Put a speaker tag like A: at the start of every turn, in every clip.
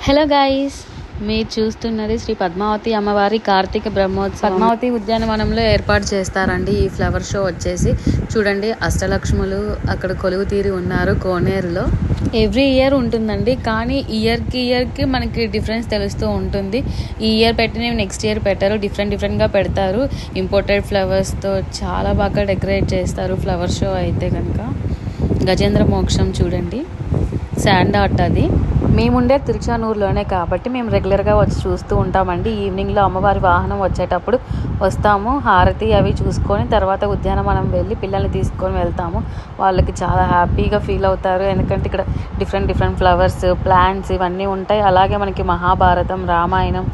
A: Hello guys, మీరు చూస్తున్నది శ్రీ పద్మావతి అమ్మవారి కార్తీక బ్రహ్మోత్సవం. పద్మావతి ఉద్యానవనంలో ఏర్పాటు చేస్తారండి ఈ ఫ్లవర్ షో వచ్చేసి. చూడండి, అష్టలక్ష్ములు అక్కడ కొలువు తీరి ఉన్నారు కోనేరులో. ఎవ్రీ ఇయర్ ఉంటుందండి, కానీ ఇయర్కి మనకి డిఫరెన్స్ తెలుస్తూ ఉంటుంది. ఈ ఇయర్ పెట్టినవి నెక్స్ట్ ఇయర్ పెట్టారు, డిఫరెంట్గా పెడతారు. ఇంపోర్టెడ్ ఫ్లవర్స్తో చాలా బాగా డెకరేట్ చేస్తారు ఫ్లవర్ షో అయితే కనుక. గజేంద్ర మోక్షం చూడండి, శాండ్ ఆర్ట్ అది. మేముండే తిరుచానూరులోనే కాబట్టి మేము రెగ్యులర్గా వచ్చి చూస్తూ ఉంటామండి. ఈవినింగ్లో అమ్మవారి వాహనం వచ్చేటప్పుడు వస్తాము, హారతి అవి చూసుకొని తర్వాత ఉద్యానవనం వెళ్ళి పిల్లల్ని తీసుకొని వెళ్తాము. వాళ్ళకి చాలా హ్యాపీగా ఫీల్ అవుతారు, ఎందుకంటే ఇక్కడ డిఫరెంట్ ఫ్లవర్స్, ప్లాంట్స్ ఇవన్నీ ఉంటాయి. అలాగే మనకి మహాభారతం, రామాయణం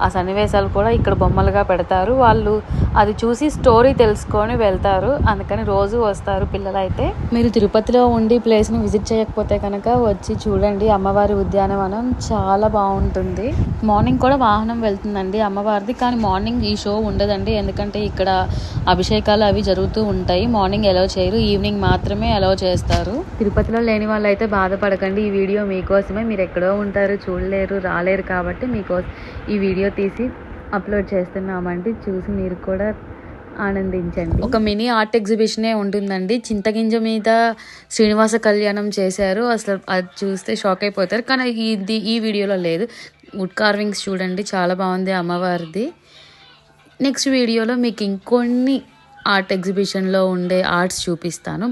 A: ఆ సన్నివేశాలు కూడా ఇక్కడ బొమ్మలుగా పెడతారు. వాళ్ళు అది చూసి స్టోరీ తెలుసుకొని వెళ్తారు, అందుకని రోజు వస్తారు పిల్లలైతే. మీరు తిరుపతిలో ఉండి ప్లేస్ని విజిట్ చేయకపోతే కనుక వచ్చి చూడండి. అమ్మవారి ఉద్యానవనం చాలా బాగుంటుంది. మార్నింగ్ కూడా వాహనం వెళ్తుందండి అమ్మవారిది, కానీ మార్నింగ్ ఈ షో ఉండదండి, ఎందుకంటే ఇక్కడ అభిషేకాలు అవి జరుగుతూ ఉంటాయి. మార్నింగ్ అలౌ చేయరు, ఈవినింగ్ మాత్రమే అలౌ చేస్తారు. తిరుపతిలో లేని వాళ్ళు అయితే బాధపడకండి, ఈ వీడియో మీకోసమే. మీరు ఎక్కడో ఉంటారు, చూడలేరు, రాలేరు కాబట్టి మీకోసం ఈ వీడియో తీసి అప్లోడ్ చేస్తున్నామండి. చూసి మీరు కూడా ఆనందించండి. ఒక మినీ ఆర్ట్ ఎగ్జిబిషనే ఉంటుందండి. చింతగింజ మీద శ్రీనివాస కళ్యాణం చేశారు, అసలు అది చూస్తే షాక్ అయిపోతారు. కానీ ఈ వీడియోలో లేదు. వుడ్ కార్వింగ్స్ చూడండి, చాలా బాగుంది అమ్మవారిది. నెక్స్ట్ వీడియోలో మీకు ఇంకొన్ని ఆర్ట్ ఎగ్జిబిషన్లో ఉండే ఆర్ట్స్ చూపిస్తాను.